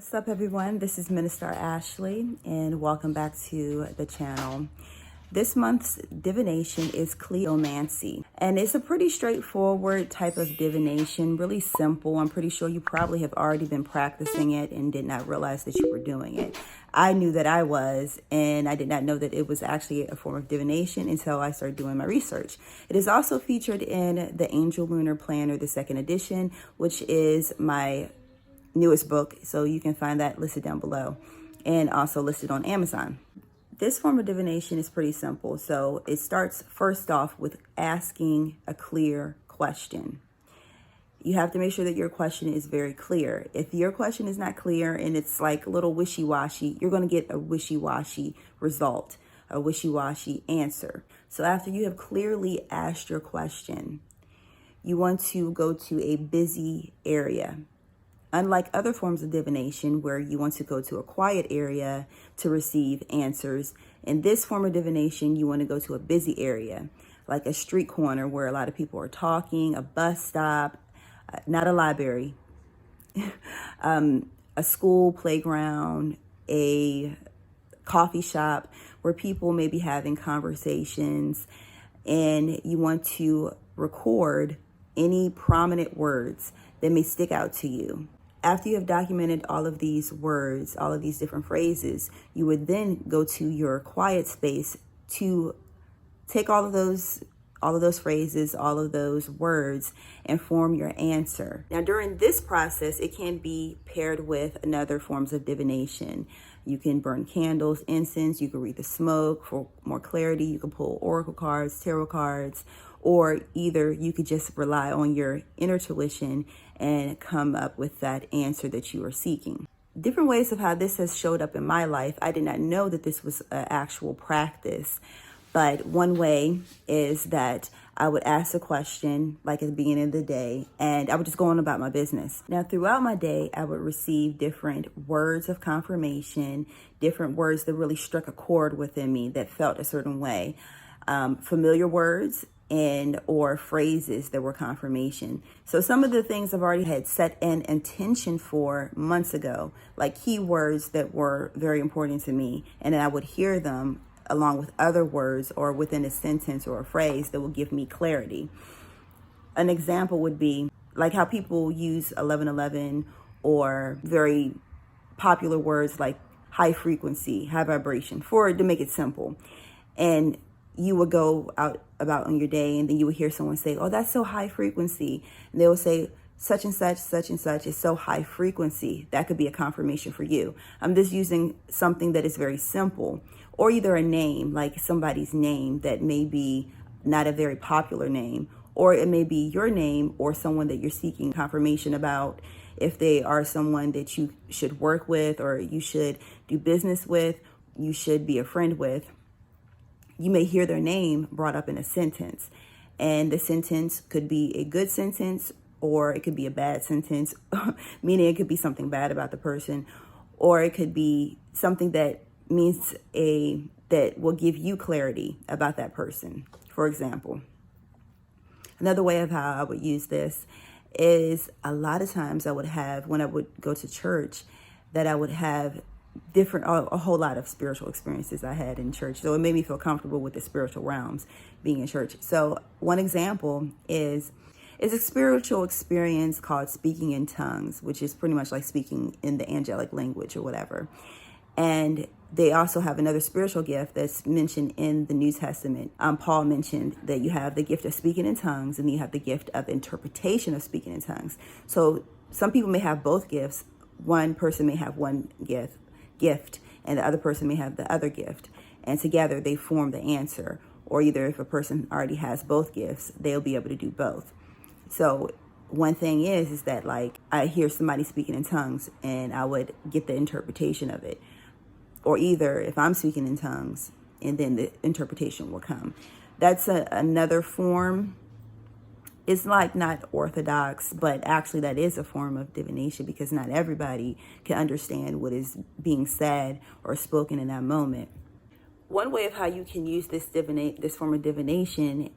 What's up, everyone? This is Minister Ashley, and welcome back to the channel. This month's divination is cleomancy, and it's a pretty straightforward type of divination, really simple. I'm pretty sure you probably have already been practicing it and did not realize that you were doing it. I knew that I was, and I did not know that it was actually a form of divination until I started doing my research. It is also featured in the Angel Lunar Planner, the 2nd edition, which is my newest book, so you can find that listed down below and also listed on Amazon. This form of divination is pretty simple. So it starts first off with asking a clear question. You have to make sure that your question is very clear. If your question is not clear and it's like a little wishy-washy, you're going to get a wishy-washy result, a wishy-washy answer. So after you have clearly asked your question, you want to go to a busy area. Unlike other forms of divination where you want to go to a quiet area to receive answers, in this form of divination, you want to go to a busy area, like a street corner where a lot of people are talking, a bus stop, not a library, a school playground, a coffee shop where people may be having conversations, and you want to record any prominent words that may stick out to you. After you have documented all of these words, all of these different phrases, you would then go to your quiet space to take all of those phrases, all of those words, and form your answer. Now, during this process, it can be paired with other forms of divination. You can burn candles, incense, you can read the smoke for more clarity, you can pull oracle cards, tarot cards, or either you could just rely on your inner intuition and come up with that answer that you are seeking. Different ways of how this has showed up in my life. I did not know that this was an actual practice, but one way is that I would ask a question like at the beginning of the day, and I would just go on about my business. Now, throughout my day, I would receive different words of confirmation, different words that really struck a chord within me that felt a certain way, familiar words and or phrases that were confirmation. So some of the things I've already had set an intention for months ago, like keywords that were very important to me, and then I would hear them along with other words or within a sentence or a phrase that will give me clarity. An example would be like how people use 1111 or very popular words like high frequency, high vibration, to make it simple. And you would go out about on your day and then you would hear someone say, oh, that's so high frequency. And they will say, such and such is so high frequency. That could be a confirmation for you. I'm just using something that is very simple, or either a name, like somebody's name that may be not a very popular name, or it may be your name or someone that you're seeking confirmation about. If they are someone that you should work with or you should do business with, you should be a friend with, you may hear their name brought up in a sentence. And the sentence could be a good sentence or it could be a bad sentence, meaning it could be something bad about the person, or it could be something that means that will give you clarity about that person. For example, another way of how I would use this is a lot of times I would have, when I would go to church, that I would have a whole lot of spiritual experiences I had in church. So it made me feel comfortable with the spiritual realms being in church. So one example is a spiritual experience called speaking in tongues, which is pretty much like speaking in the angelic language or whatever. And they also have another spiritual gift that's mentioned in the New Testament. Paul mentioned that you have the gift of speaking in tongues and you have the gift of interpretation of speaking in tongues. So some people may have both gifts. One person may have one gift and the other person may have the other gift. And together they form the answer. Or either if a person already has both gifts, they'll be able to do both. So one thing is that like I hear somebody speaking in tongues and I would get the interpretation of it. Or either if I'm speaking in tongues and then the interpretation will come. That's another form. It's like not orthodox, but actually that is a form of divination because not everybody can understand what is being said or spoken in that moment. One way of how you can use this form of divination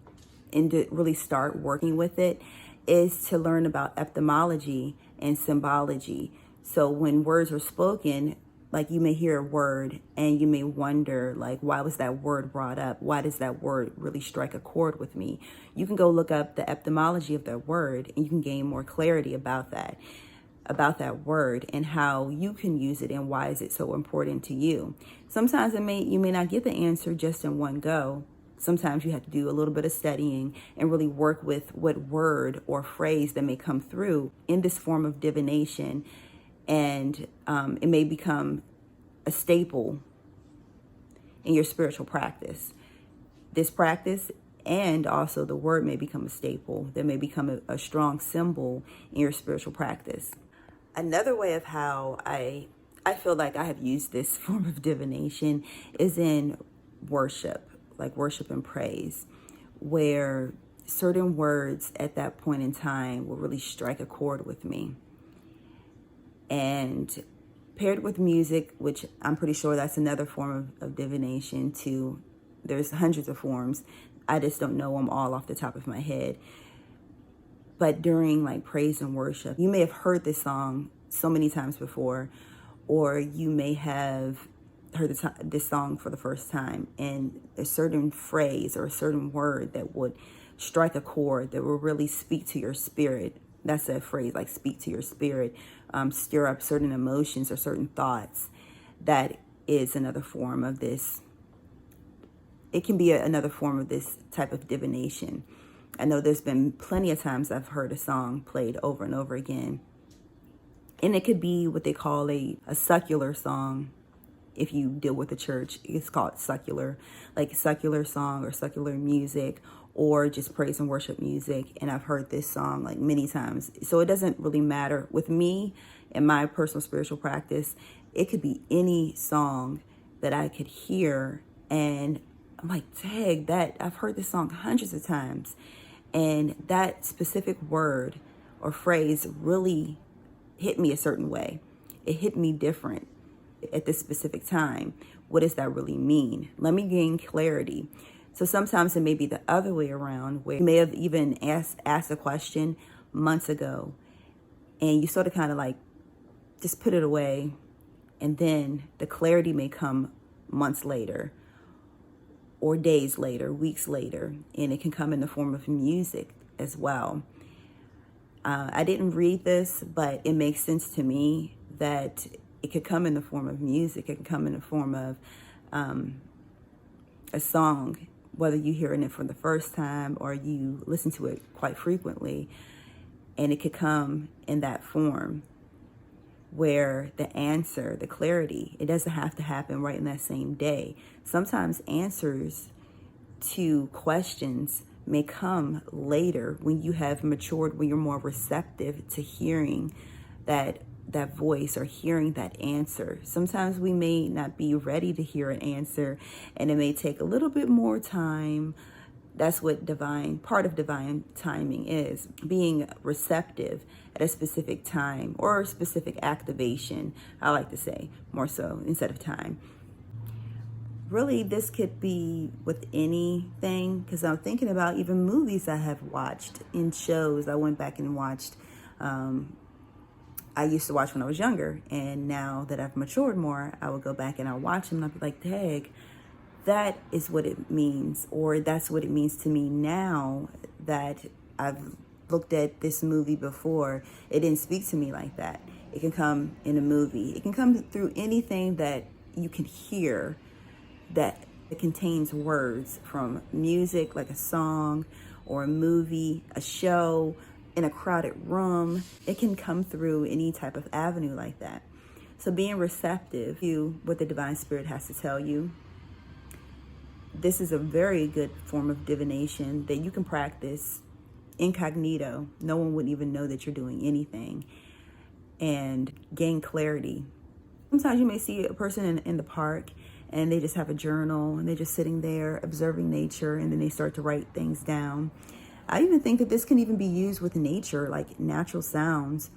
and to really start working with it is to learn about etymology and symbology, So when words are spoken, like you may hear a word and you may wonder, like, why was that word brought up? Why does that word really strike a chord with me? You can go look up the etymology of that word and you can gain more clarity about that word and how you can use it and why is it so important to you. Sometimes you may not get the answer just in one go. Sometimes you have to do a little bit of studying and really work with what word or phrase that may come through in this form of divination. And it may become a staple in your spiritual practice. This practice and also the word may become a staple that may become a strong symbol in your spiritual practice. Another way of how I feel like I have used this form of divination is in worship, like worship and praise, where certain words at that point in time will really strike a chord with me. And paired with music, which I'm pretty sure that's another form of divination too. There's hundreds of forms. I just don't know them all off the top of my head. But during like praise and worship, you may have heard this song so many times before, or you may have heard this song for the first time, and a certain phrase or a certain word that would strike a chord that will really speak to your spirit. That's a phrase, like speak to your spirit, stir up certain emotions or certain thoughts. That is another form of this. It can be another form of this type of divination. I know there's been plenty of times I've heard a song played over and over again. And it could be what they call a secular song. If you deal with the church, it's called secular, like secular song or secular music, or just praise and worship music. And I've heard this song like many times. So it doesn't really matter. With me and my personal spiritual practice, it could be any song that I could hear. And I'm like, dang, I've heard this song hundreds of times. And that specific word or phrase really hit me a certain way. It hit me different at this specific time. What does that really mean? Let me gain clarity. So sometimes it may be the other way around, where you may have even asked a question months ago and you sort of kind of like just put it away, and then the clarity may come months later or days later, weeks later, and it can come in the form of music as well. I didn't read this, but it makes sense to me that it could come in the form of music. It can come in the form of a song, whether you're hearing it for the first time or you listen to it quite frequently. And it could come in that form where the answer, the clarity, it doesn't have to happen right in that same day. Sometimes answers to questions may come later when you have matured, when you're more receptive to hearing that voice or hearing that answer. Sometimes we may not be ready to hear an answer, and it may take a little bit more time. That's what part of divine timing is, being receptive at a specific time or a specific activation, I like to say, more so instead of time. Really, this could be with anything, because I'm thinking about even movies I have watched in shows. I went back and watched, I used to watch when I was younger, and now that I've matured more, I would go back and I'll watch them and I'll be like, dang, that is what it means, or that's what it means to me now that I've looked at this movie before. It didn't speak to me like that. It can come in a movie. It can come through anything that you can hear that it contains words, from music, like a song or a movie, a show, in a crowded room. It can come through any type of avenue like that. So being receptive to what the divine spirit has to tell you. This is a very good form of divination that you can practice incognito. No one would even know that you're doing anything, and gain clarity. Sometimes you may see a person in the park and they just have a journal and they're just sitting there observing nature, and then they start to write things down. I even think that this can even be used with nature, like natural sounds.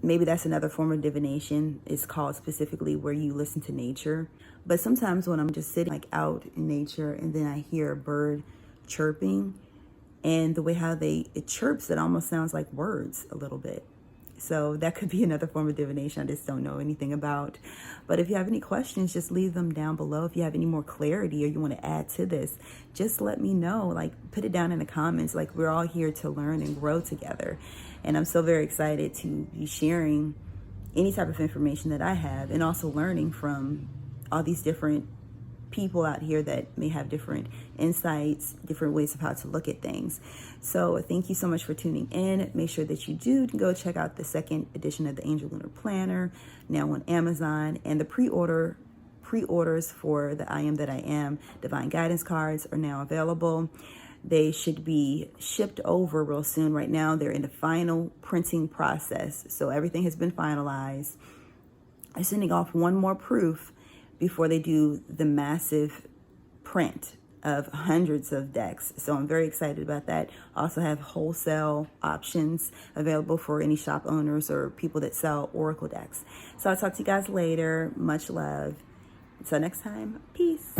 Maybe that's another form of divination. It's called specifically where you listen to nature. But sometimes when I'm just sitting like out in nature and then I hear a bird chirping, and the way how it chirps, it almost sounds like words a little bit. So that could be another form of divination I just don't know anything about. But if you have any questions, just leave them down below. If you have any more clarity or you want to add to this, just let me know. Like, put it down in the comments. Like, we're all here to learn and grow together. And I'm so very excited to be sharing any type of information that I have, and also learning from all these different people out here that may have different insights, different ways of how to look at things. So thank you so much for tuning in. Make sure that you do go check out the second edition of the Angel Lunar Planner, now on Amazon, and the pre-orders for the I Am That I Am Divine Guidance cards are now available. They should be shipped over real soon. Right now, they're in the final printing process. So everything has been finalized. I'm sending off one more proof before they do the massive print of hundreds of decks. So I'm very excited about that. Also have wholesale options available for any shop owners or people that sell Oracle decks. So I'll talk to you guys later. Much love. Until next time, peace.